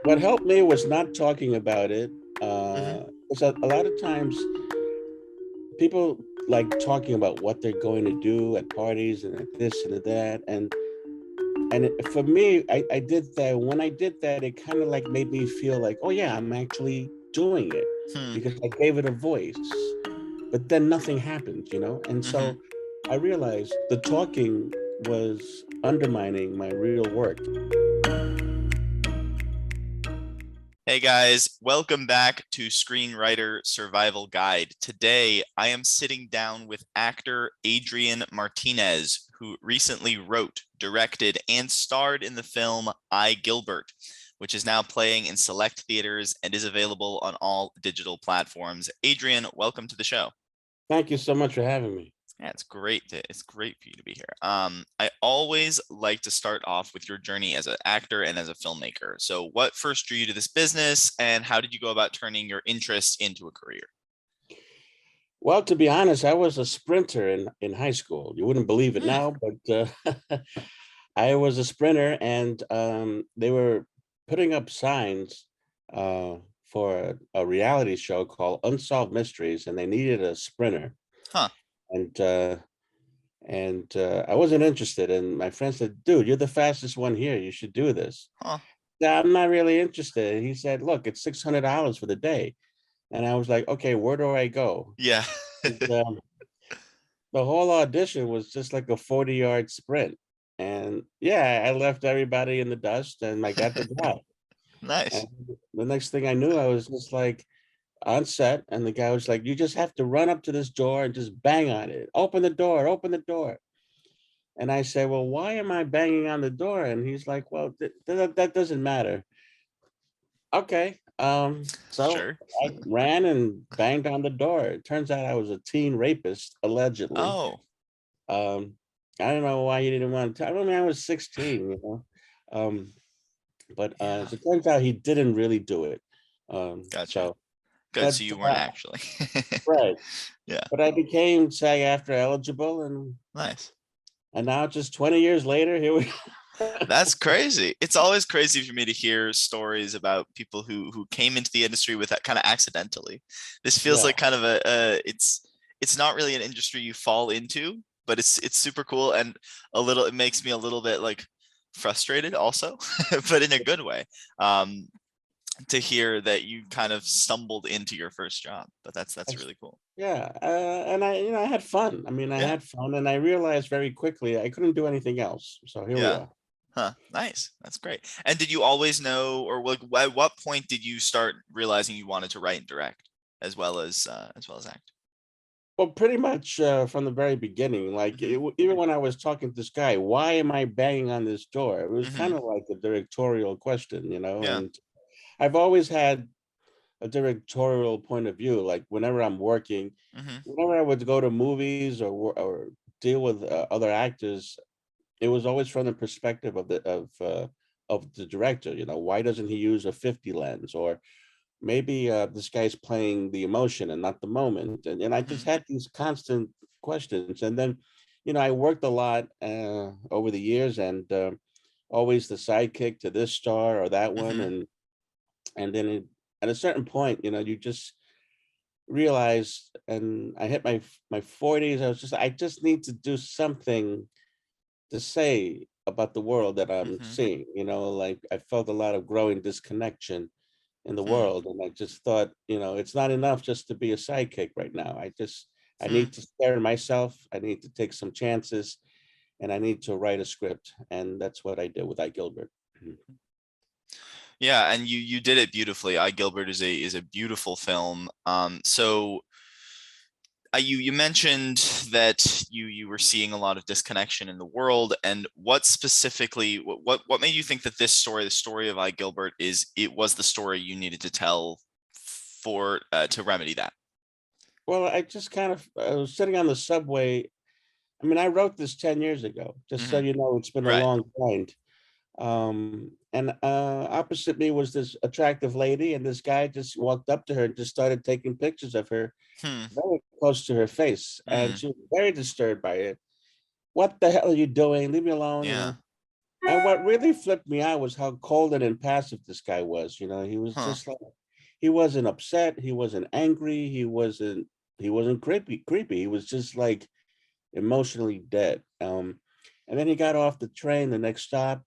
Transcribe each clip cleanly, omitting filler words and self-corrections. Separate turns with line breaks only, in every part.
what helped me was not talking about it.
Hmm.
Because a lot of times people like talking about what they're going to do at parties and at this and at that. For me, I did that. When I did that, it kind of like made me feel like, oh yeah, I'm actually doing it
Hmm.
because I gave it a voice. But then nothing happened, you know? And
Hmm.
so I realized the talking was undermining my real work.
Hey guys, welcome back to Screenwriter Survival Guide. Today, I am sitting down with actor Adrian Martinez, who recently wrote, directed, and starred in the film iGilbert, which is now playing in select theaters and is available on all digital platforms. Adrian, welcome to the show.
Thank you so much for having me.
Yeah, it's great for you to be here. I always like to start off with your journey as an actor and as a filmmaker. So what first drew you to this business and how did you go about turning your interests into a career?
Well, to be honest, I was a sprinter in high school. You wouldn't believe it
Hmm.
now, but I was a sprinter, and they were putting up signs for a reality show called Unsolved Mysteries, and they needed a sprinter.
Huh.
And I wasn't interested. And my friend said, "Dude, you're the fastest one here. You should do this."
Huh.
Yeah, I'm not really interested. He said, "Look, it's $600 for the day," and I was like, "Okay, where do I go?"
Yeah.
And, the whole audition was just like a 40-yard sprint. And yeah, I left everybody in the dust and I got the job. And
Nice.
the next thing I knew, I was just like on set, and the guy was like, "You just have to run up to this door and just bang on it. Open the door, open the door." And I said, "Well, why am I banging on the door?" And he's like, "Well, that doesn't matter." Okay. So
Sure.
I ran and banged on the door. It turns out I was a teen rapist, allegedly.
Oh,
Um, I don't know why he didn't want to. I mean, I was 16, you know. Um, but
yeah.
as it turns out, he didn't really do it.
Gotcha.
So,
Good.
but
So you weren't actually.
right.
Yeah.
But I became SAG-AFTRA eligible,
Nice.
and now just 20 years later, here we.
That's crazy. It's always crazy for me to hear stories about people who came into the industry with that kind of accidentally. This feels
Yeah.
like kind of it's not really an industry you fall into, but it's super cool and it makes me a little bit like frustrated also, but in a good way. Um, to hear that you kind of stumbled into your first job, but that's really cool.
Yeah, and I had fun. I mean, I
Yeah.
had fun, and I realized very quickly I couldn't do anything else. So here we
Yeah.
are.
Huh. Nice. That's great. And did you always know, or like, at what point did you start realizing you wanted to write and direct as well as act?
Well, pretty much from the very beginning. Like
Hmm.
even when I was talking to this guy, why am I banging on this door? It was kind
Hmm.
of like a directorial question, you know.
Yeah.
And I've always had a directorial point of view. Like whenever I'm working,
Hmm.
whenever I would go to movies or deal with other actors, it was always from the perspective of the director. You know, why doesn't he use a 50 lens, or maybe this guy's playing the emotion and not the moment? And I just
Hmm.
had these constant questions. And then, you know, I worked a lot over the years, and always the sidekick to this star or that one.
Hmm.
And then at a certain point, you know, you just realize, and I hit my 40s, I just need to do something to say about the world that I'm
Hmm.
seeing. You know, like I felt a lot of growing disconnection in the
Hmm.
world, and I just thought, you know, it's not enough just to be a sidekick right now. I
Hmm.
need to stare at myself. I need to take some chances, and I need to write a script, and that's what I did with iGilbert.
Yeah, and you did it beautifully. I Gilbert is a beautiful film. So you mentioned that you were seeing a lot of disconnection in the world, and what specifically what made you think that this story, the story of I Gilbert, it was the story you needed to tell for to remedy that?
Well, I was sitting on the subway. I mean, I wrote this 10 years ago, just so
Hmm.
you know, it's been a
Right.
long grind. And opposite me was this attractive lady, and this guy just walked up to her and just started taking pictures of her
Hmm.
very close to her face, and
Mm.
she was very disturbed by it. "What the hell are you doing? Leave me alone," you
Yeah.
know. And what really flipped me out was how cold and impassive this guy was. You know, he was
Huh.
just like, he wasn't upset, he wasn't angry, he wasn't creepy. He was just like emotionally dead. And then he got off the train the next stop,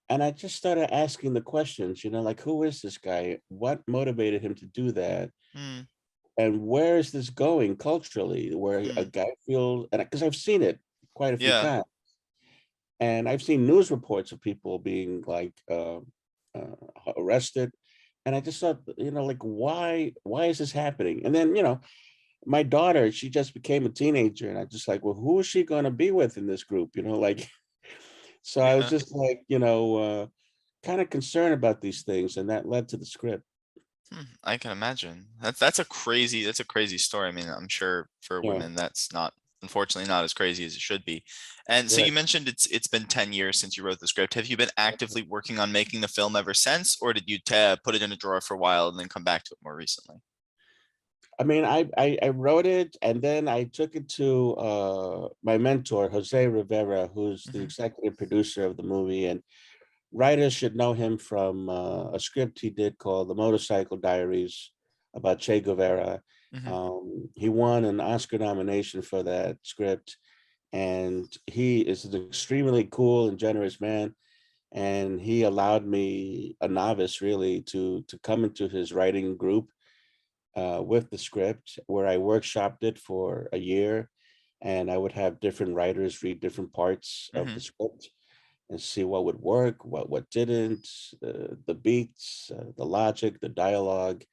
and I just started asking the questions, you know, like, who is this guy? What motivated him to do that?
Mm,
And where is this going culturally? Where a
mm.
guy feels, and because I've seen it quite a few
Yeah.
times, and I've seen news reports of people being like arrested, and I just thought, you know, like, why is this happening? And then, you know, my daughter, she just became a teenager, and I just like, well, who is she going to be with in this group? You know, like, so I was
Yeah.
just like, you know, kind of concerned about these things, and that led to the script.
I can imagine. That's a crazy story. I mean, I'm sure for
Yeah,
women that's not, unfortunately, not as crazy as it should be. And so you
right.
mentioned it's been 10 years since you wrote the script. Have you been actively working on making the film ever since, or did you put it in a drawer for a while and then come back to it more recently?
I mean, I wrote it, and then I took it to my mentor, Jose Rivera, who's the
Hmm.
executive producer of the movie, and writers should know him from a script he did called The Motorcycle Diaries about Che Guevara.
Hmm.
He won an Oscar nomination for that script, and he is an extremely cool and generous man. And he allowed me, a novice really, to come into his writing group with the script, where I workshopped it for a year, and I would have different writers read different parts of
Hmm.
the script and see what would work, what didn't, the beats, the logic, the dialogue,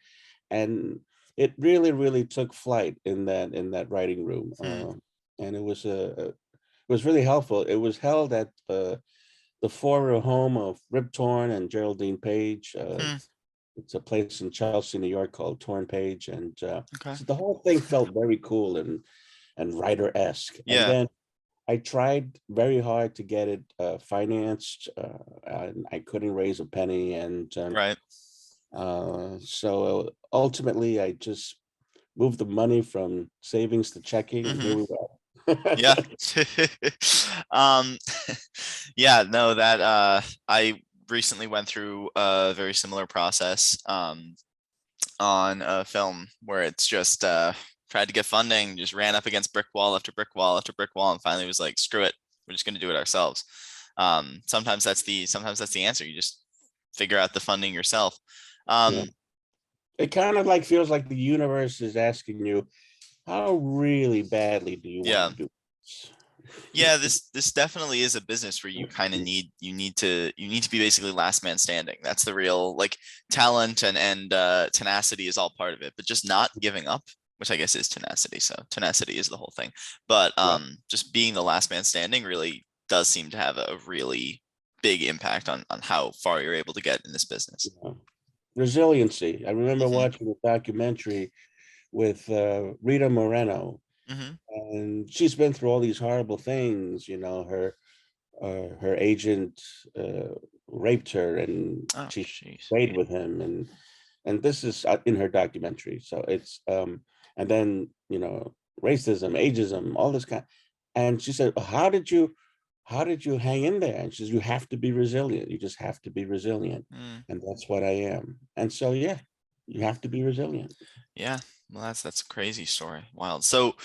and it really took flight in that writing room,
Hmm.
and it was really helpful. It was held at the former home of Rip Torn and Geraldine Page.
Hmm.
It's a place in Chelsea, New York called Torn Page, and
Okay.
so the whole thing felt very cool and writer-esque. And
Yeah.
then I tried very hard to get it financed, and I couldn't raise a penny. And
Right.
so ultimately, I just moved the money from savings to checking, and
Hmm.
here we are.
Yeah. Um, yeah, no, that I recently went through a very similar process on a film where it's just tried to get funding, just ran up against brick wall after brick wall after brick wall, and finally was like, screw it, we're just gonna do it ourselves. Sometimes that's the answer. You just figure out the funding yourself.
Yeah.
Um,
It kind of like feels like the universe is asking you, how really badly do you want
yeah.
to do this?
Yeah, this definitely is a business where you kind of need to be basically last man standing. That's the real, like, talent and tenacity is all part of it, but just not giving up, which I guess is tenacity. So tenacity is the whole thing. But
Yeah.
just being the last man standing really does seem to have a really big impact on how far you're able to get in this business.
Yeah. Resiliency. I remember
Hmm.
watching a documentary with Rita Moreno,
Hmm.
and she's been through all these horrible things. You know, her agent raped her, and
Oh,
she
jeez.
stayed with him, and this is in her documentary. So it's and then, you know, racism, ageism, all this kind. And she said, how did you hang in there? And she says, you have to be resilient. You just have to be resilient.
Mm,
And that's what I am. And so, yeah, you have to be resilient.
yeah. Well, that's a crazy story. Wild. So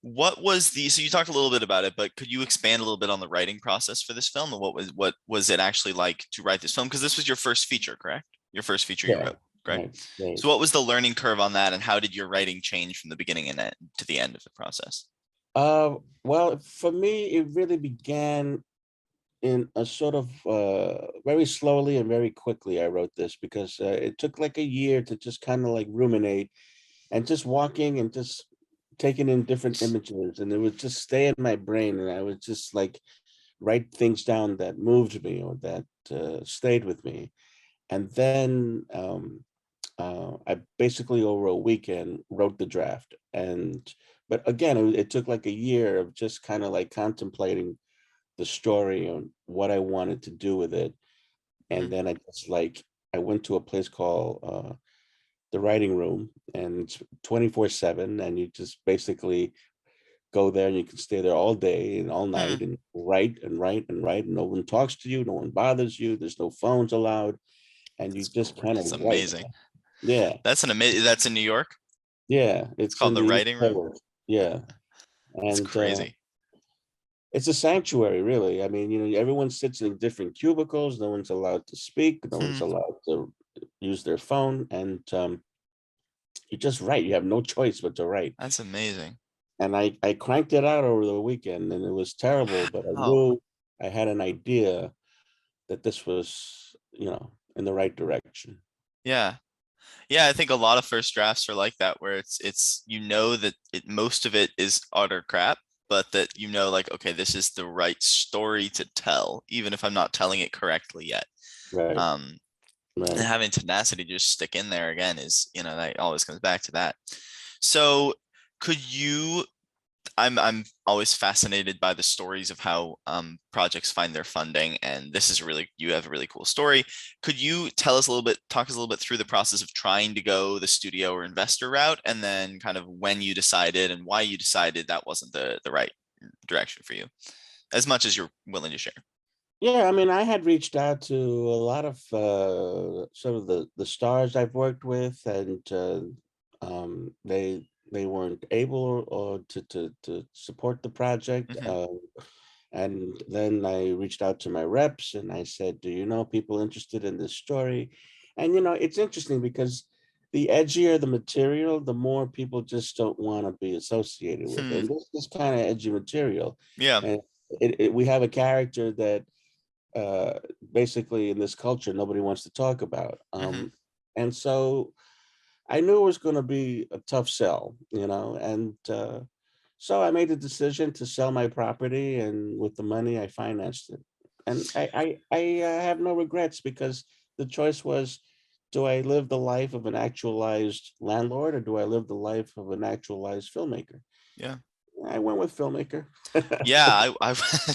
so you talked a little bit about it, but could you expand a little bit on the writing process for this film, and what was it actually like to write this film? Because this was your first feature, correct? Your first feature you
Yeah.
wrote, correct?
Right. Right.
So what was the learning curve on that, and how did your writing change from the beginning and to the end of the process?
Well, for me, it really began in a sort of very slowly and very quickly. I wrote this because it took like a year to just kind of like ruminate and just walking and just taking in different images, and it would just stay in my brain, and I would just like write things down that moved me or that stayed with me. And then I basically over a weekend wrote the draft. And but again, it took like a year of just kind of like contemplating the story and what I wanted to do with it. And
Hmm.
then I went to a place called the writing room, and it's 24/7, and you just basically go there and you can stay there all day and all
Hmm.
night and write and write and write. No one talks to you, no one bothers you. There's no phones allowed, and you just kind of
That's
write.
amazing.
Yeah,
That's in New York.
yeah.
It's
It's
called
in
the
the East
writing room.
Village. Yeah,
It's
and
crazy.
it's a sanctuary, really. I mean, everyone sits in different cubicles. No one's allowed to speak. No
Hmm.
one's allowed to use their phone, and you just write. You have no choice but to write.
That's amazing.
And I cranked it out over the weekend, and it was terrible. But I
Wow.
knew I had an idea that this was, in the right direction.
Yeah. Yeah, I think a lot of first drafts are like that, where it's that most of it is utter crap, but that like, okay, this is the right story to tell, even if I'm not telling it correctly yet.
Right,
Um, and
right.
having tenacity to just stick in there again is, that always comes back to that. So could you I'm always fascinated by the stories of how projects find their funding, and you have a really cool story. Could you talk us a little bit through the process of trying to go the studio or investor route, and then kind of when you decided and why you decided that wasn't the right direction for you, as much as you're willing to share?
Yeah, I mean, I had reached out to a lot of some of the stars I've worked with, and they weren't able or to support the project.
Hmm.
And then I reached out to my reps and I said, "Do you know people interested in this story?" And it's interesting because the edgier the material, the more people just don't want to be associated with it.
Hmm.
And this is kind of edgy material,
Yeah.
and we have a character that uh, basically in this culture nobody wants to talk about.
Hmm.
And so I knew it was going to be a tough sell, and so I made the decision to sell my property, and with the money I financed it. And I have no regrets because the choice was, do I live the life of an actualized landlord or do I live the life of an actualized filmmaker?
Yeah.
I went with filmmaker.
Yeah, I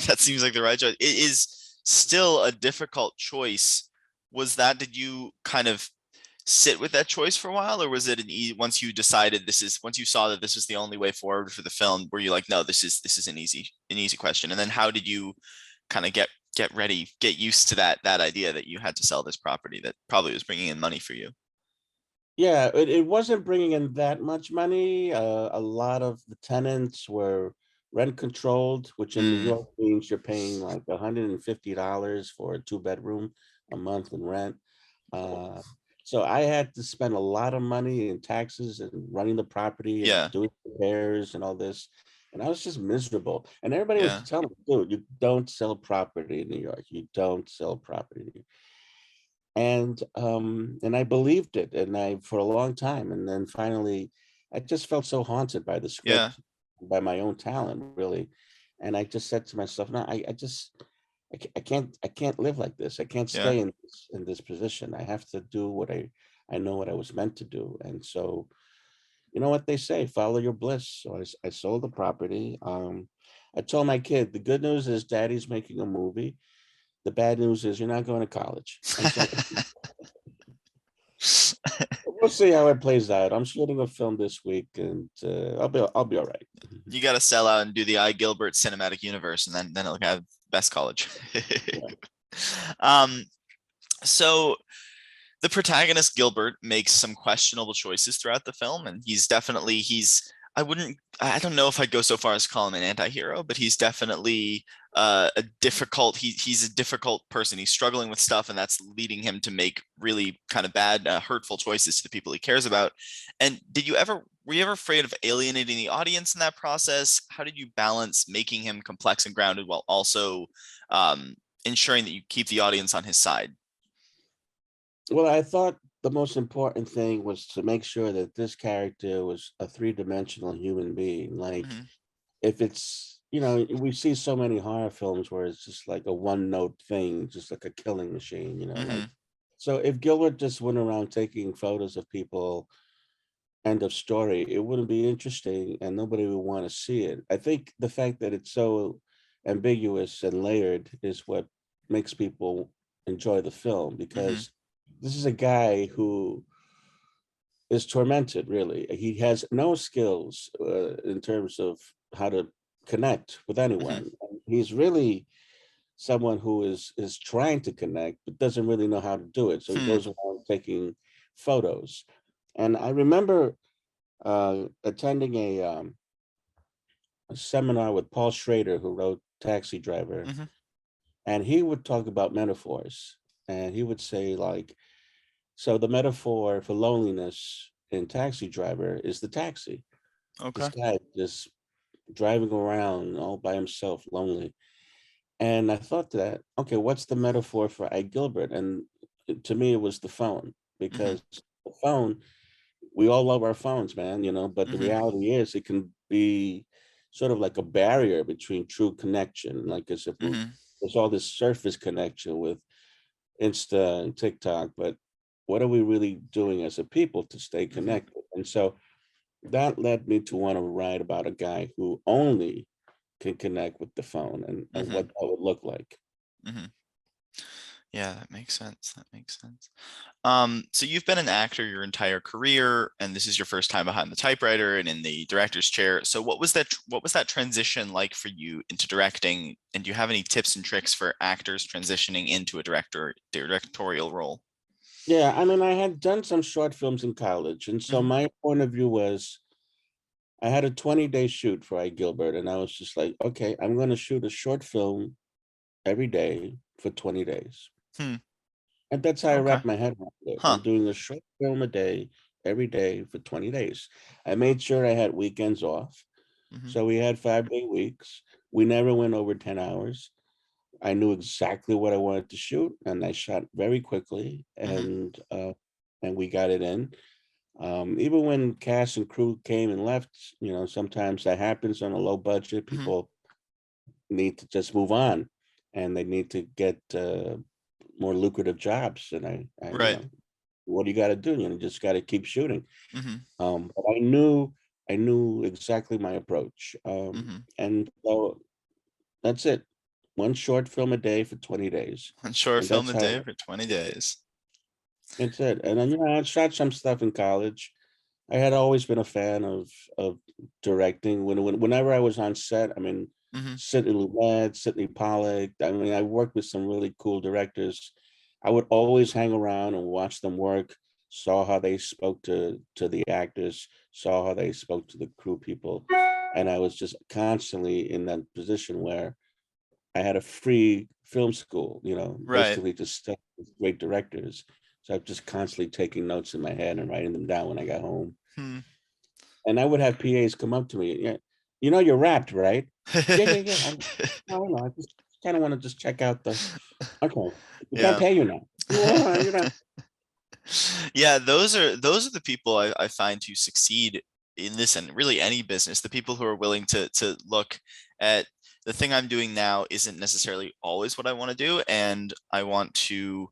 that seems like the right choice. It is still a difficult choice. Did you kind of sit with that choice for a while, or was it once you saw that this is the only way forward for the film, were you like, no, this is an easy question? And then how did you kind of get used to that idea that you had to sell this property that probably was bringing in money for you?
Yeah, it wasn't bringing in that much money. A lot of the tenants were rent controlled, which in New
Mm,
York means you're paying like $150 for a two-bedroom a month in rent. Uh, so I had to spend a lot of money in taxes and running the property and
yeah,
doing repairs and all this. And I was just miserable. And everybody was
yeah,
telling me, dude, you don't sell property in New York. You don't sell property in New York. And I believed it, and I for a long time, and then finally I just felt so haunted by the
yeah,
script, by my own talent, really. And I just said to myself, no, I just I can't live like this. I can't
yeah.
stay in this position. I have to do what I know what I was meant to do. And so, you know what they say, follow your bliss. So I sold the property. I told my kid, the good news is daddy's making a movie. The bad news is you're not going to college. And so we'll see how it plays out. I'm shooting a film this week, and I'll be all right.
You got to sell out and do the iGilbert cinematic universe, and then it'll have best college.
Yeah.
um, so the protagonist Gilbert makes some questionable choices throughout the film, and I don't know if I'd go so far as to call him an anti-hero, but he's definitely he's a difficult person. He's struggling with stuff, and that's leading him to make really kind of bad, hurtful choices to the people he cares about. And were you ever afraid of alienating the audience in that process? How did you balance making him complex and grounded while also ensuring that you keep the audience on his side?
Well, I thought the most important thing was to make sure that this character was a three-dimensional human being. Like,
Hmm.
if it's, we see so many horror films where it's just like a one-note thing, just like a killing machine, like.
Hmm.
So if Gilbert just went around taking photos of people, end of story, it wouldn't be interesting and nobody would want to see it. I think the fact that it's so ambiguous and layered is what makes people enjoy the film,
Hmm.
because this is a guy who is tormented, really. He has no skills in terms of how to connect with
Mhm.
anyone. And he's really someone who is trying to connect but doesn't really know how to do it. So he
Hmm.
goes around taking photos. And I remember attending a seminar with Paul Schrader, who wrote Taxi Driver,
Mhm.
and he would talk about metaphors. And he would say, like, so the metaphor for loneliness in Taxi Driver is the taxi. This
Okay.
guy just driving around all by himself, lonely. And I thought that, okay, what's the metaphor for iGilbert? And to me, it was the phone,
Mhm.
because the phone, we all love our phones, man, but the
Mhm.
reality is it can be sort of like a barrier between true connection. Like as if
Mhm.
there's all this surface connection with Insta and TikTok, but what are we really doing as a people to stay
Mhm.
connected? And so that led me to want to write about a guy who only can connect with the phone, and
Mhm.
what that would look like.
Mhm. Yeah, that makes sense. That makes sense. So you've been an actor your entire career, and this is your first time behind the typewriter and in the director's chair. So what was that transition like for you into directing? And do you have any tips and tricks for actors transitioning into a directorial role?
Yeah, I mean, I had done some short films in college, and so
Hmm.
my point of view was I had a 20-day shoot for iGilbert, and I was just like, okay, I'm going to shoot a short film every day for 20 days.
Hmm.
And that's how I
Okay.
wrapped my head around it.
Huh.
I'm doing a short film a day, every day for 20 days. I made sure I had weekends off.
Hmm.
So we had 5-day weeks. We never went over 10 hours. I knew exactly what I wanted to shoot, and I shot very quickly,
Hmm.
and we got it in. Even when cast and crew came and left, sometimes that happens on a low budget.
Hmm.
People need to just move on, and they need to get more lucrative jobs. And
Right.
what do you got to do? Just got to keep shooting.
Hmm.
But I knew exactly my approach,
Hmm.
and so that's it. One short film a day for 20 days,
One short
and
film
that's
a
how
day for 20 days.
it's it. And then I shot some stuff in college. I had always been a fan of directing. Whenever I was on set, I mean,
Hmm.
Sidney Lumet, Sidney Pollack. I mean, I worked with some really cool directors. I would always hang around and watch them work. Saw how they spoke to the actors. Saw how they spoke to the crew people, and I was just constantly in that position where I had a free film school.
Right.
Basically to study with great directors. So I'm just constantly taking notes in my head and writing them down when I got home.
Hmm.
And I would have PAs come up to me. Yeah, you're wrapped, right? Yeah, yeah, yeah. I know. I just kind of want to just check out the. Okay, we can't
Yeah.
pay you now. Well,
Yeah, those are the people I find to succeed in this and really any business. The people who are willing to look at the thing I'm doing now isn't necessarily always what I want to do, and I want to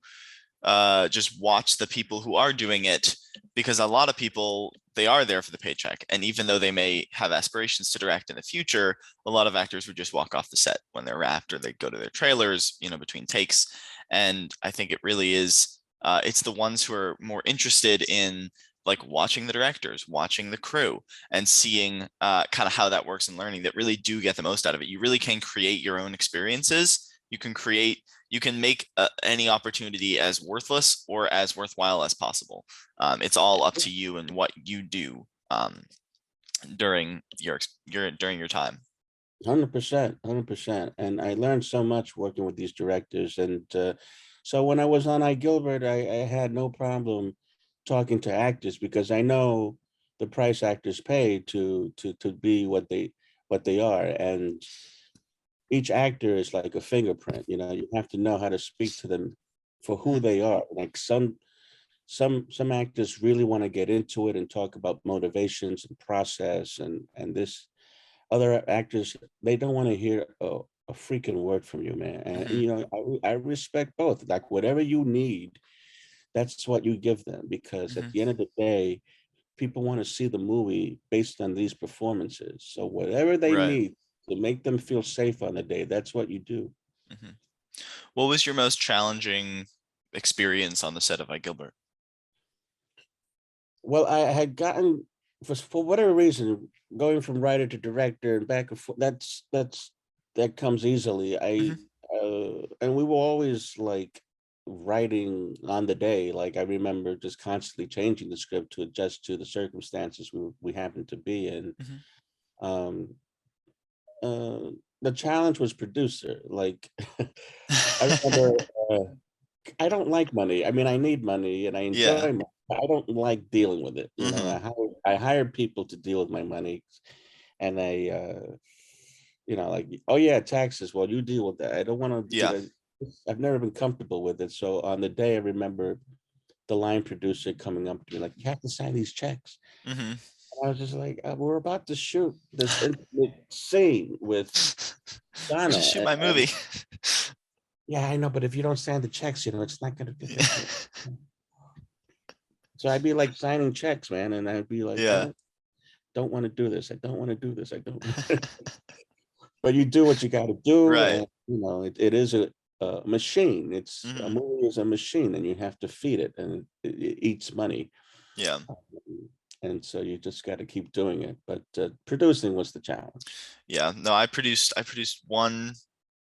just watch the people who are doing it, because a lot of people, they are there for the paycheck, and even though they may have aspirations to direct in the future, a lot of actors would just walk off the set when they're wrapped, or they go to their trailers, between takes. And I think it really is, it's the ones who are more interested in like watching the directors, watching the crew, and seeing kind of how that works and learning, that really do get the most out of it. You really can create your own experiences. You can make any opportunity as worthless or as worthwhile as possible. It's all up to you and what you do during your time.
100%, 100%. And I learned so much working with these directors. And so when I was on iGilbert, I had no problem talking to actors, because I know the price actors pay to be what they are. And each actor is like a fingerprint. You have to know how to speak to them for who
Mhm.
they are. Like some actors really want to get into it and talk about motivations and process, and this other actors, they don't want to hear a freaking word from you, man. And
Mhm.
I respect both. Like whatever you need, that's what you give them, because at
Mhm.
the end of the day, people want to see the movie based on these performances. So whatever they
Right.
need to make them feel safe on the day, that's what you do.
Mhm. What was your most challenging experience on the set of iGilbert?
Well, I had gotten for whatever reason, going from writer to director and back and forth, that comes easily.
Mhm.
And we were always like writing on the day. Like I remember just constantly changing the script to adjust to the circumstances we happened to be in.
Mhm.
Um, uh, the challenge was producer. Like I remember, uh, I don't like money. I mean, I need money and I enjoy
Yeah.
money. But I don't like dealing with it. You know,
Mhm.
I hired people to deal with my money, and like, oh yeah, taxes. Well, you deal with that. I don't want to,
Yeah.
I've never been comfortable with it. So on the day, I remember the line producer coming up to me like, "You have to sign these checks."
Mhm.
And I was just like, "We're about to shoot this intimate scene with
We just
Donna."
shoot my movie.
Yeah, I know, but if you don't sign the checks, it's not gonna do this. So I'd be like signing checks, man, and I'd be like,
Yeah.
don't want to do this. I don't want to do this. I don't. But you do what you got to do,
Right.
and it is a machine. It's a
Mhm.
movie is a machine, and you have to feed it, and it eats money.
Yeah.
And so you just got to keep doing it. But producing was the challenge.
Yeah. No, I produced one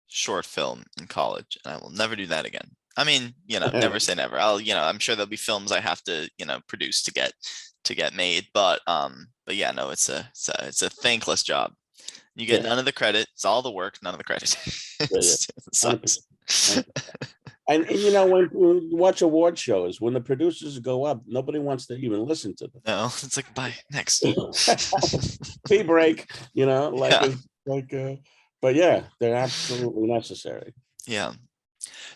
short film in college, and I will never do that again. I mean, never say never. I'm sure there'll be films I have to, produce to get made, but yeah, no, it's a thankless job. You get
Yeah,
none of the credit. It's all the work, none of the credit.
yeah, yeah,
It
100%.
sucks.
100%. And when you watch award shows, when the producers go up, nobody wants to even listen to them.
No, it's like bye next.
Tea break, like
Yeah,
it's like but yeah, they're absolutely necessary.
yeah.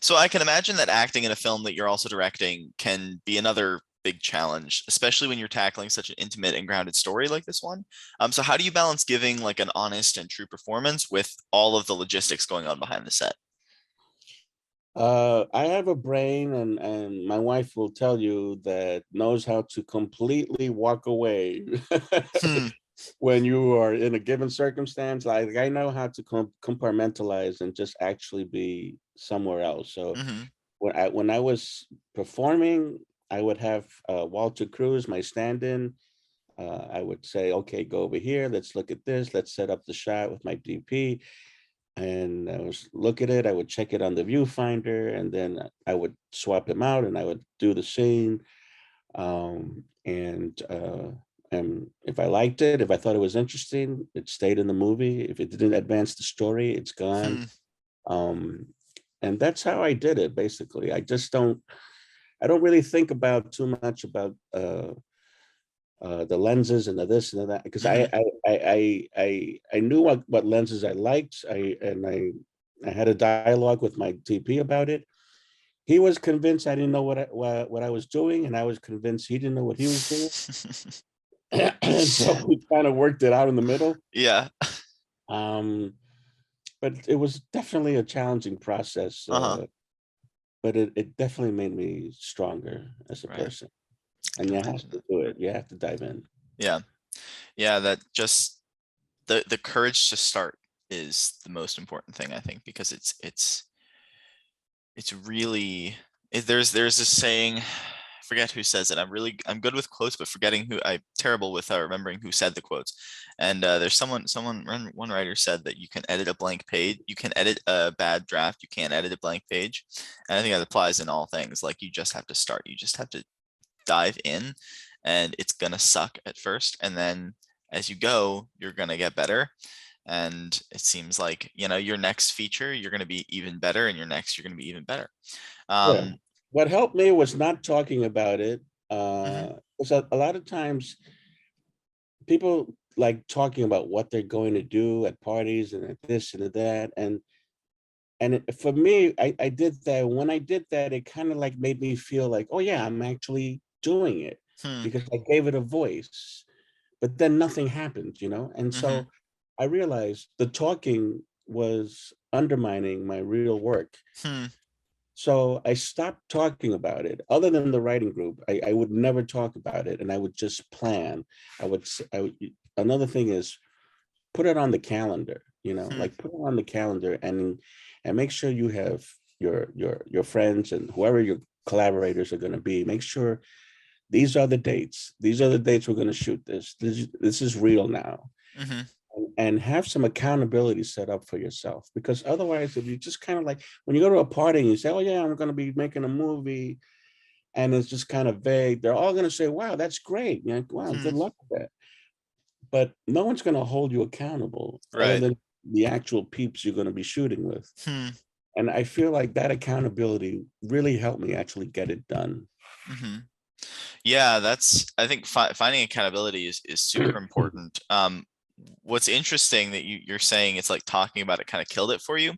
So I can imagine that acting in a film that you're also directing can be another big challenge, especially when you're tackling such an intimate and grounded story like this one. So how do you balance giving like an honest and true performance with all of the logistics going on behind the set?
I have a brain, and my wife will tell you that knows how to completely walk away
Hmm.
when you are in a given circumstance. Like I know how to compartmentalize and just actually be somewhere else. So
Hmm.
when I was performing, I would have Walter Cruz, my stand-in. I would say, okay, go over here. Let's look at this. Let's set up the shot with my DP. And I was look at it. I would check it on the viewfinder, and then I would swap him out, and I would do the scene. And if I liked it, if I thought it was interesting, it stayed in the movie. If it didn't advance the story, it's gone.
Hmm.
Um, and that's how I did it. Basically, I don't really think about too much about the lenses and the this and the that, because
Hmm.
I knew what lenses I liked. I had a dialogue with my TP about it. He was convinced I didn't know what I was doing, and I was convinced he didn't know what he was doing. And so we kind of worked it out in the middle.
Yeah.
Um, but it was definitely a challenging process.
Uh-huh.
But it definitely made me stronger as a
Right.
person.
I
And
can
you have
imagine
to
that.
do it. You have to dive in.
Yeah. Yeah, that just the courage to start is the most important thing, I think, because it's really there's this saying, I forget who says it. I'm good with quotes, but forgetting who. I'm terrible with remembering who said the quotes. And there's one writer said that you can edit a blank page, you can edit a bad draft, you can't edit a blank page. And I think that applies in all things. Like you just have to start, you just have to dive in, and it's gonna suck at first, and then as you go, you're gonna get better. And it seems like, your next feature, you're going to be even better, and your next, you're going to be even better.
Yeah.
um
What helped me was not talking about it.
mhm,
Because a lot of times people like talking about what they're going to do at parties and at this and at that. For me, I did that. When I did that, it kind of like made me feel like, oh yeah, I'm actually doing it
hmm,
because I gave it a voice. But then nothing happened, And
mhm,
so I realized the talking was undermining my real work.
hmm,
So I stopped talking about it. Other than the writing group, I would never talk about it, and I would just plan. I would. Another thing is put it on the calendar.
hmm,
Like put it on the calendar, and make sure you have your friends and whoever your collaborators are going to be. Make sure these are the dates. These are the dates we're going to shoot this. This is real now.
Mhm.
And have some accountability set up for yourself, because otherwise, if you just kind of like when you go to a party and you say, oh yeah, I'm going to be making a movie, and it's just kind of vague, they're all going to say, wow, that's great. You're like, wow,
Hmm.
good luck with that. But no one's going to hold you accountable other
Right.
than the actual peeps you're going to be shooting with.
Hmm.
And I feel like that accountability really helped me actually get it done.
Hmm. Yeah, I think finding accountability is super important. What's interesting that you're saying it's like talking about it kind of killed it for you.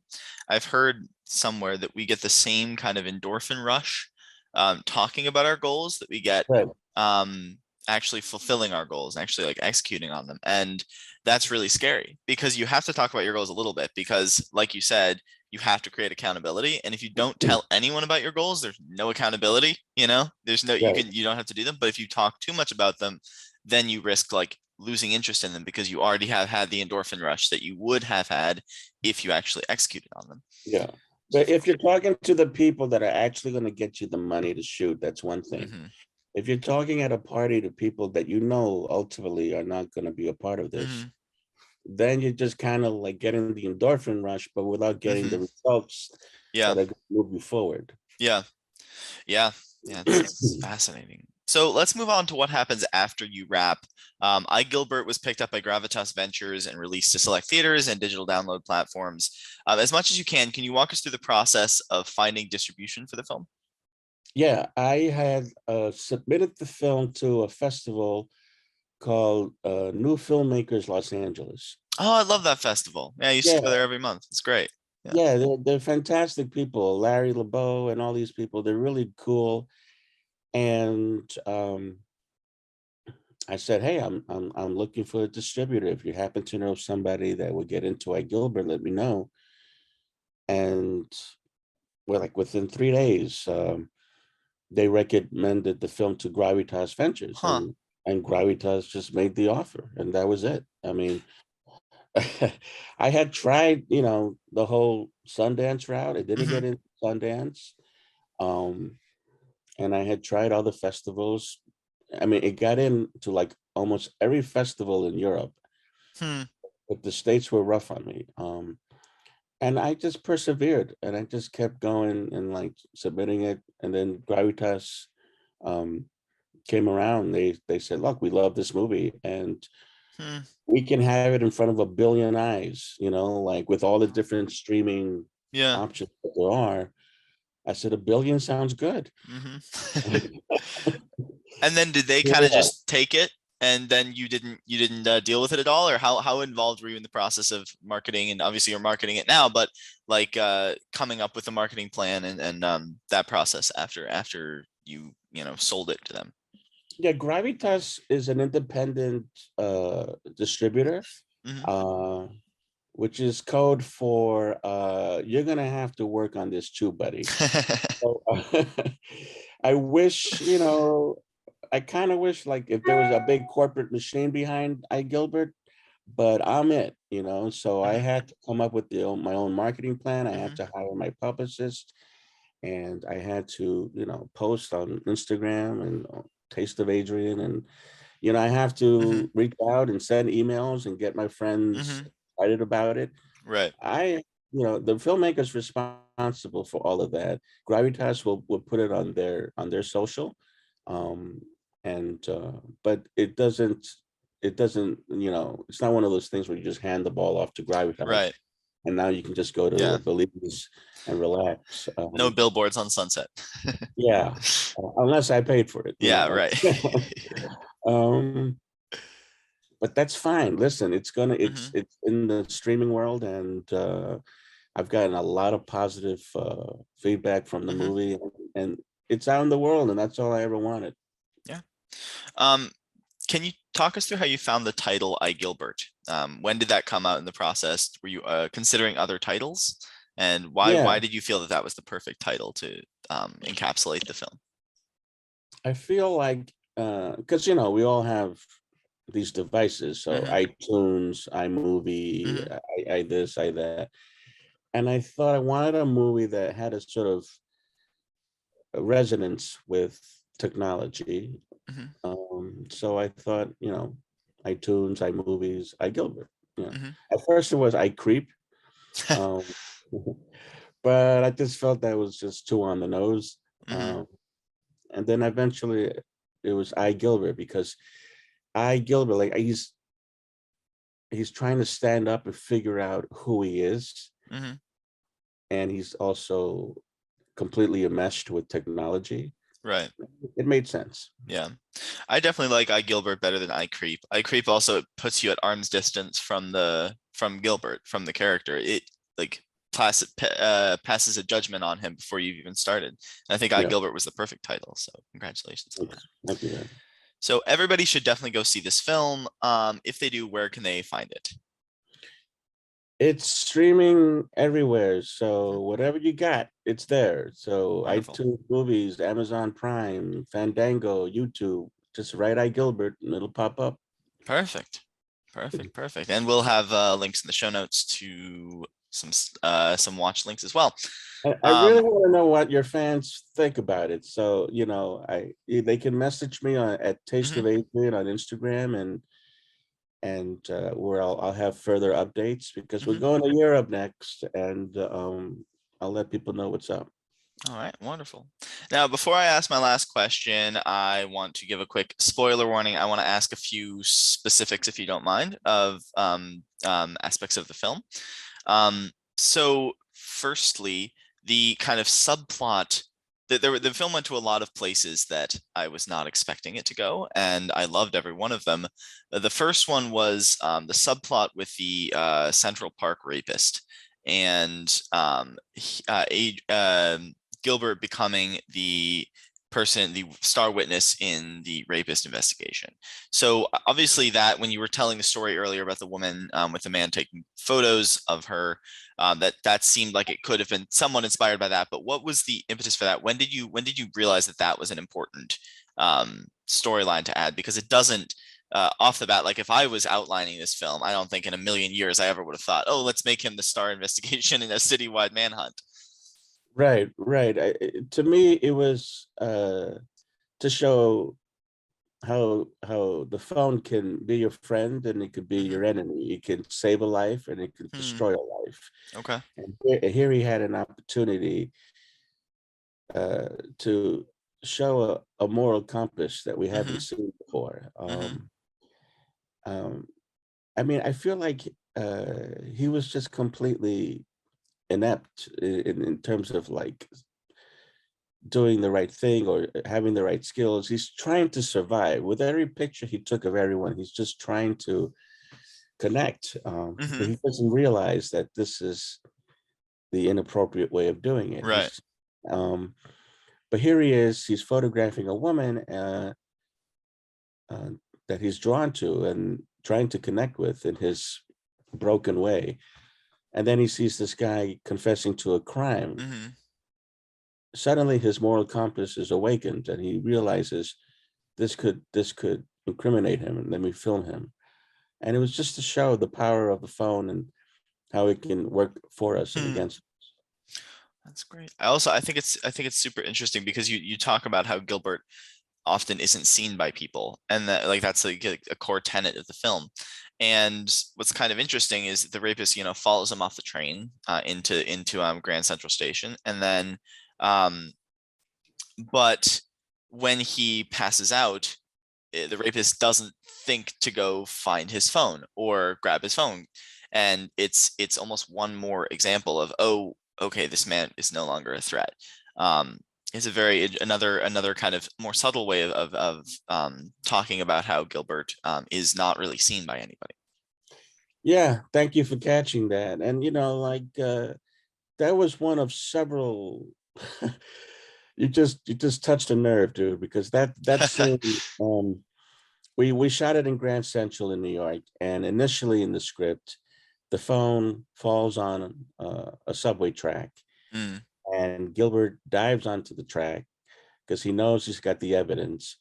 I've heard somewhere that we get the same kind of endorphin rush talking about our goals that we get
Right.
um, actually fulfilling our goals and actually like executing on them. And that's really scary because you have to talk about your goals a little bit because, like you said, you have to create accountability. And if you don't tell anyone about your goals, there's no accountability, there's no,
Right.
you don't have to do them. But if you talk too much about them, then you risk like losing interest in them because you already have had the endorphin rush that you would have had if you actually executed on them.
Yeah. But if you're talking to the people that are actually going to get you the money to shoot, that's one thing.
Mm-hmm.
If you're talking at a party to people that ultimately are not going to be a part of this,
Mm-hmm.
then you're just kind of like getting the endorphin rush, but without getting
Mm-hmm.
the results
Yeah.
that are going to move you forward.
Yeah. Yeah. Yeah. It's fascinating. So let's move on to what happens after you wrap. iGilbert was picked up by Gravitas Ventures and released to select theaters and digital download platforms. As much as you can you walk us through the process of finding distribution for the film?
Yeah, I had submitted the film to a festival called New Filmmakers Los Angeles.
Oh, I love that festival. Yeah, I used to
Yeah,
go there every month. It's great. Yeah.
yeah, they're fantastic people. Larry LeBeau and all these people, they're really cool. And I said, hey, I'm looking for a distributor. If you happen to know somebody that would get into iGilbert, let me know. And well, like within 3 days, they recommended the film to Gravitas Ventures,
Huh.
and Gravitas just made the offer, and that was it. I mean, I had tried, the whole Sundance route. I didn't
Mm-hmm.
get into Sundance, um, and I had tried other festivals. I mean, it got into like almost every festival in Europe,
Hmm.
but the States were rough on me. And I just persevered, and I just kept going and like submitting it, and then Gravitas um, came around. They said, "Look, we love this movie, and
Hmm.
we can have it in front of a billion eyes." Like with all the different streaming
Yeah.
options that there are. I said, "A billion sounds good."
Mm-hmm. And then did they kind of
Yeah.
just take it and then you didn't deal with it at all, or how involved were you in the process of marketing? And obviously you're marketing it now, but like coming up with a marketing plan and that process after you sold it to them.
Yeah, Gravitas is an independent distributor,
Hmm.
uh, which is code for you're gonna have to work on this too, buddy. So, I wish, I kind of wish like if there was a big corporate machine behind iGilbert, but I'm it. So I
Hmm.
had to come up with my own marketing plan. I had
Hmm.
to hire my publicist, and I had to, post on Instagram and Taste of Adrian, and I have
Hmm.
to reach out and send emails and get my friends
Hmm.
excited about it.
Right.
The filmmakers responsible for all of that. Gravitas will put it on their social, um, and but it doesn't it's not one of those things where you just hand the ball off to Gravitas
Right.
and now you can just go to
Yeah.
Belize and relax.
No billboards on Sunset.
Yeah, unless I paid for it,
Yeah. Right.
um, but that's fine. Listen, it's
Hmm.
it's in the streaming world, and I've gotten a lot of positive feedback from the
Hmm.
movie, and it's out in the world, and that's all I ever wanted.
Yeah. Um, Can you talk us through how you found the title iGilbert? When did that come out in the process? Were you considering other titles? And why
Yeah,
why did you feel that that was the perfect title to encapsulate the film?
I feel like because we all have these devices, so
Hmm.
iTunes, iMovie,
Hmm.
I this, I that, and I thought I wanted a movie that had a sort of a resonance with technology,
Mhm,
So I thought, iTunes, iMovies, iGilbert.
mhm.
At first it was iCreep, um, but I just felt that was just too on the nose.
Mhm.
And then eventually it was iGilbert, because iGilbert, like he's trying to stand up and figure out who he is,
Mhm.
and he's also completely enmeshed with technology.
Right.
It made sense.
Yeah. I definitely like iGilbert better than iCreep. iCreep also puts you at arm's distance from Gilbert, from the character. It like passes a judgment on him before you've even started. And I think
Yeah.
iGilbert was the perfect title. So congratulations on that.
Thanks. Thank you, man.
So everybody should definitely go see this film. If they do, where can they find it?
It's streaming everywhere. So
Mhm.
whatever you got, it's there. So
Wonderful.
iTunes Movies, Amazon Prime, Fandango, YouTube. Just write iGilbert and it'll pop up.
Perfect. Perfect. Perfect. And we'll have links in the show notes to some watch links as well.
I really
Um,
want to know what your fans think about it. So, they can message me at Taste of
mhm,
Adrian on Instagram, and where I'll have further updates, because we're
mhm.
going to Europe next, and I'll let people know what's up.
All right, wonderful. Now, before I ask my last question, I want to give a quick spoiler warning. I want to ask a few specifics, if you don't mind, of aspects of the film. So, firstly, the kind of subplot. The film went to a lot of places that I was not expecting it to go, and I loved every one of them. The first one was the subplot with the Central Park rapist, and Gilbert becoming the person, the star witness in the rapist investigation. So obviously, that when you were telling the story earlier about the woman with the man taking photos of her, that seemed like it could have been somewhat inspired by that. But what was the impetus for that? When did you realize that that was an important storyline to add? Because it doesn't. Off the bat, like if I was outlining this film, I don't think in a million years I ever would have thought, oh, let's make him the star investigation in a citywide manhunt.
Right, right. To me, it was to show how the phone can be your friend and it could be
Mm-hmm.
your enemy. It can save a life and it can
Hmm.
destroy a life.
Okay.
And here he had an opportunity uh, to show a moral compass that we haven't
Mm-hmm.
seen before.
Mm-hmm.
Um, I mean, I feel like he was just completely inept in terms of like doing the right thing or having the right skills. He's trying to survive. With every picture he took of everyone, he's just trying to connect. But
Mm-hmm.
he doesn't realize that this is the inappropriate way of doing it.
Right.
Um, but here he is, he's photographing a woman uh, that he's drawn to and trying to connect with in his broken way. And then he sees this guy confessing to a crime.
Mm-hmm.
Suddenly his moral compass is awakened and he realizes this could incriminate him, and let me film him. And it was just to show the power of the phone and how it can work for us and
Hmm.
against us.
That's great. I think it's super interesting because you talk about how Gilbert often isn't seen by people, and that like that's like a core tenet of the film. And what's kind of interesting is the rapist, follows him off the train into Grand Central Station, and then um, but when he passes out, the rapist doesn't think to go find his phone or grab his phone, and it's almost one more example of, oh, okay, this man is no longer a threat. um it's a very another kind of more subtle way of talking about how Gilbert is not really seen by anybody.
Yeah, thank you for catching that. And that was one of several. You just touched a nerve, dude, because that scene, we shot it in Grand Central in New York, and initially in the script, the phone falls on a subway track,
Mm,
and Gilbert dives onto the track because he knows he's got the evidence.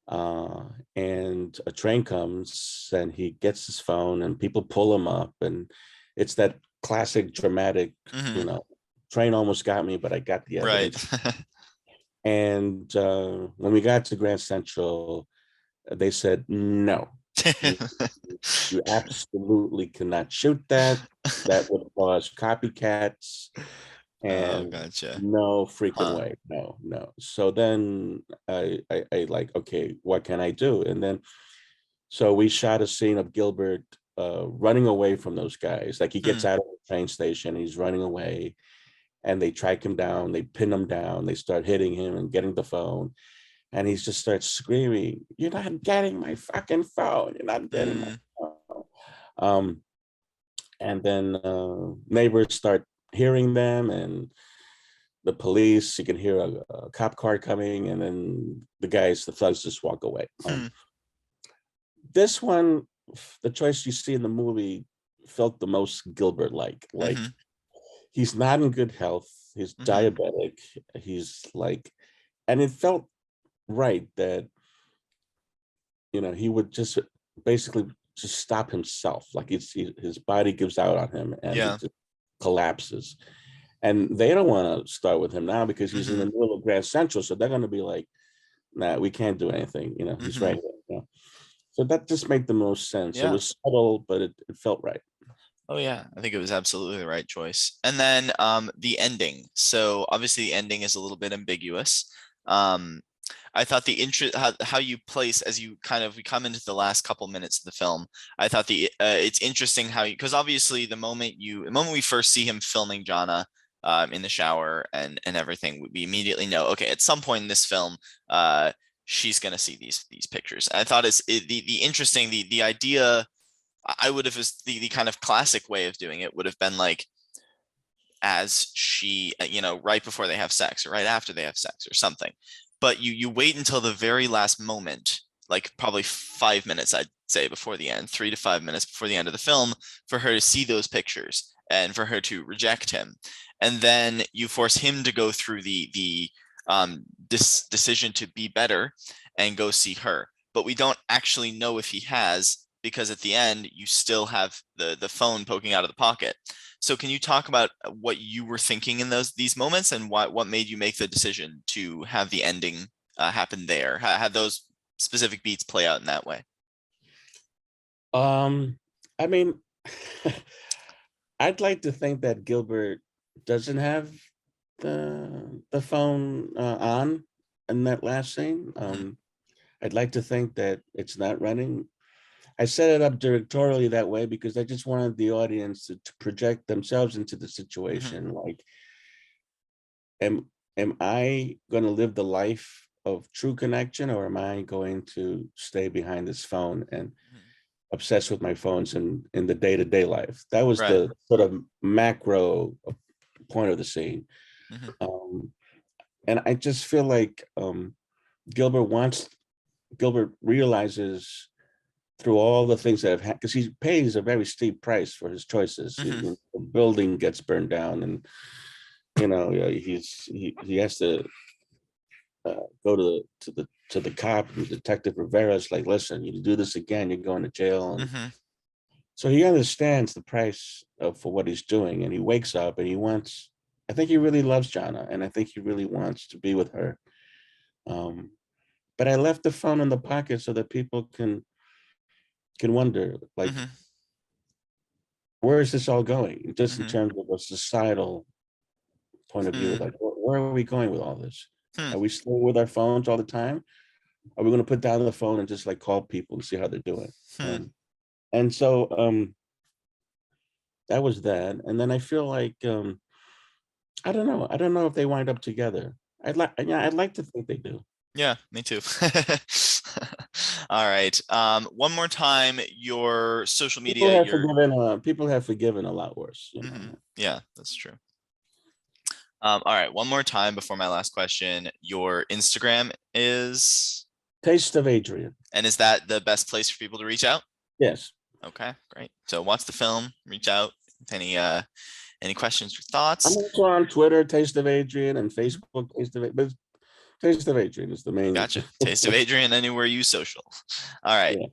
And a train comes, and he gets his phone, and people pull him up, and it's that classic dramatic, you
hmm.
know, train almost got me, but I got the
Right.
evidence. And when we got to Grand Central, They said, no, you, you absolutely cannot shoot that. That would cause copycats.
Oh,
And
gotcha.
no freaking
Huh.
way. No, no. So then I like, okay, what can I do? And then, so we shot a scene of Gilbert running away from those guys. Like he gets
Hmm.
out of the train station, he's running away, and they track him down, they pin him down, they start hitting him and getting the phone. And he just starts screaming, "You're not getting my fucking phone. You're not getting my
Hmm.
phone." Um, and then neighbors start hearing them, and the police, you can hear a cop car coming, and then the thugs just walk away.
Hmm.
This one, the choice you see in the movie felt the most Gilbert like.
Hmm.
Like he's not in good health. He's
Hmm.
diabetic. He's like, and it felt right that, he would just basically just stop himself. Like his body gives out on him and he
Yeah.
just collapses. And they don't want to start with him now because he's in the
Hmm.
middle of Grand Central. So they're going to be like, nah, we can't do anything. He's
Hmm.
right here. So that just made the most sense. It
Yeah.
was subtle, but it felt right.
Oh yeah, I think it was absolutely the right choice. And then the ending. So obviously the ending is a little bit ambiguous. Um I thought the interest how you place as you kind of we come into the last couple minutes of the film. I thought it's interesting how you because obviously the moment we first see him filming Jana in the shower and everything, we immediately know, okay, at some point in this film, she's gonna see these pictures. And I thought the interesting the idea. I would have just the kind of classic way of doing it would have been like as she right before they have sex or right after they have sex or something, but you wait until the very last moment, like probably 5 minutes, I'd say, before the end, 3 to 5 minutes before the end of the film, for her to see those pictures and for her to reject him, and then you force him to go through this decision to be better and go see her, but we don't actually know if he has, because at the end you still have the phone poking out of the pocket. So can you talk about what you were thinking in these moments and what made you make the decision to have the ending happen there, have those specific beats play out in that way?
I mean, I'd like to think that Gilbert doesn't have the phone on in that last scene.
Hmm.
I'd like to think that it's not running. I set it up directorially that way because I just wanted the audience to project themselves into the
Hmm.
situation. Like, am am I going to live the life of true connection, or am I going to stay behind this phone and
Hmm.
obsessed with my phones in the day-to-day life? That was
Right.
the sort of macro point of the scene.
Hmm.
Um, and I just feel like Gilbert realizes through all the things that have happened, because he pays a very steep price for his choices.
Hmm.
The building gets burned down, and he has to go to the cop, and Detective Rivera's like, listen, you do this again, you're going to jail. And
Hmm.
so he understands the price for what he's doing, and he wakes up and he wants. I think he really loves Jana, and I think he really wants to be with her. Um, but I left the phone in the pocket so that people can wonder, like,
Hmm.
where is this all going? Just in
Hmm.
terms of a societal point of view,
Hmm.
like, where are we going with all this?
Hmm.
Are we still with our phones all the time? Are we going to put down the phone and just like call people and see how they're doing?
Hmm.
And so that was that. And then I feel like I don't know. I don't know if they wind up together. I'd like to think they do.
Yeah, me too. All right. One more time, your social
People
media,
have
your
forgiven. People have forgiven a lot worse.
yeah, that's true. All right, one more time before my last question. Your Instagram is,
Taste of Adrian.
and is that the best place for people to reach out?
Yes.
Okay, great. So watch the film, reach out with any questions or
I'm
thoughts.
also on Twitter, Taste of Adrian, and
Mhm.
Facebook, Taste of Adrian. But Taste of Adrian is the main.
Gotcha. Taste of Adrian anywhere you social. All right.
Yeah.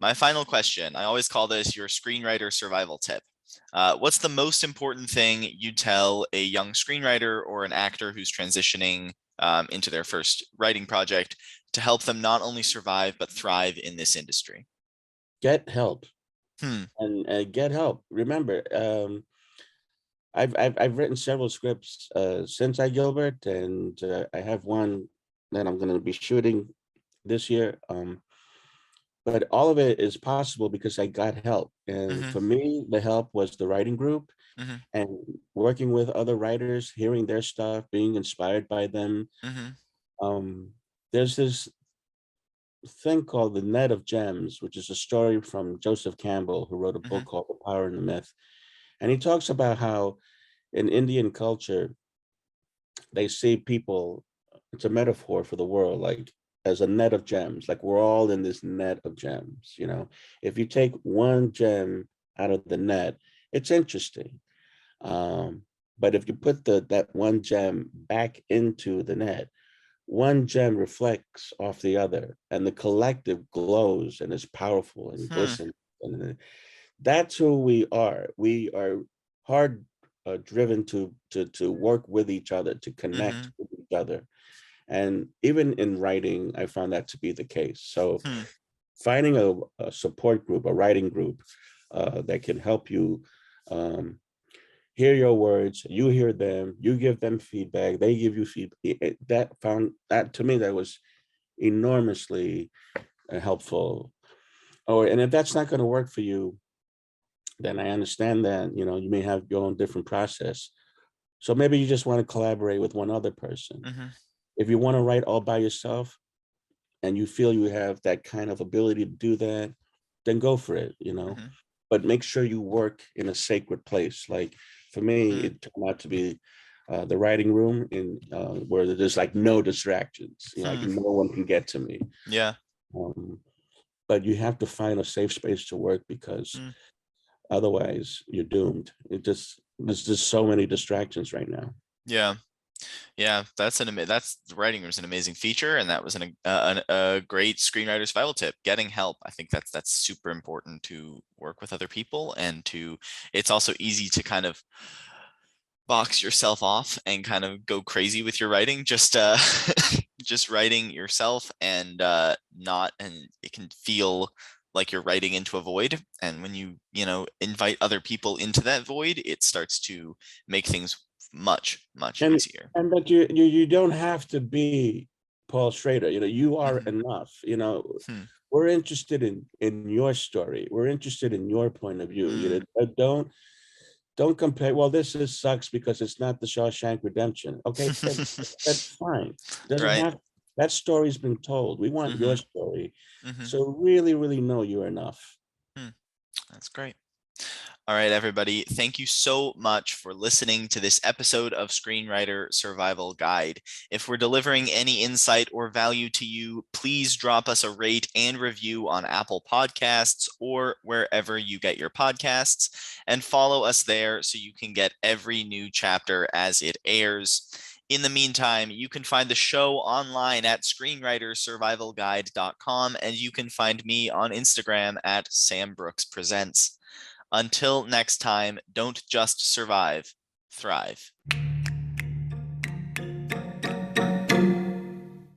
My final question. I always call this your screenwriter survival tip. What's the most important thing you tell a young screenwriter or an actor who's transitioning into their first writing project to help them not only survive, but thrive in this industry?
Get help.
Hmm.
And get help. Remember, I've written several scripts since iGilbert, and I have one that I'm going to be shooting this year. But all of it is possible because I got help. And
Mm-hmm.
for me, the help was the writing group
Mm-hmm.
and working with other writers, hearing their stuff, being inspired by them.
Mm-hmm.
There's this thing called The Net of Gems, which is a story from Joseph Campbell, who wrote a
Mm-hmm.
book called The Power and the Myth. And he talks about how in Indian culture, they see people, it's a metaphor for the world, like as a net of gems, like we're all in this net of gems. If you take one gem out of the net, it's interesting. But if you put that one gem back into the net, one gem reflects off the other, and the collective glows and is powerful and
Hmm.
glistens. And that's who we are. We are hard driven to work with each other, to connect
Mm-hmm.
with each other. And even in writing, I found that to be the case. So
Hmm.
finding a support group, a writing group that can help you um, hear your words, you hear them, you give them feedback, they give you feedback. That to me, that was enormously helpful. And if that's not going to work for you, then I understand that, you may have your own different process. So maybe you just want to collaborate with one other person.
Mm-hmm.
If you want to write all by yourself and you feel you have that kind of ability to do that, then go for it.
Mm-hmm.
But make sure you work in a sacred place. Like for me,
Hmm.
it turned out to be the writing room in where there's like no distractions, like
Hmm.
no one can get to me.
Yeah.
Um, but you have to find a safe space to work because
Hmm.
otherwise you're doomed. There's just so many distractions right now.
Yeah. Yeah, that's that's the writing was an amazing feature, and that was a great screenwriter survival tip. Getting help, I think that's super important to work with other people, and it's also easy to kind of box yourself off and kind of go crazy with your writing, just just writing yourself and not, and it can feel like you're writing into a void. And when invite other people into that void, it starts to make things much
And
easier.
but you don't have to be Paul Schrader. You are
Hmm.
enough.
Hmm.
We're interested in your story. We're interested in your point of view.
Mm.
Don't compare. Well, this is sucks because it's not the Shawshank Redemption. Okay, that's fine. Doesn't
Right.
have that story's been told. We want your
Mm-hmm.
story.
Mm-hmm.
So really, really know you're enough.
Hmm. That's great. All right, everybody. Thank you so much for listening to this episode of Screenwriter Survival Guide. If we're delivering any insight or value to you, please drop us a rate and review on Apple Podcasts or wherever you get your podcasts, and follow us there so you can get every new chapter as it airs. In the meantime, you can find the show online at screenwritersurvivalguide.com, and you can find me on Instagram at Sam Brooks Presents. Until next time, don't just survive, thrive.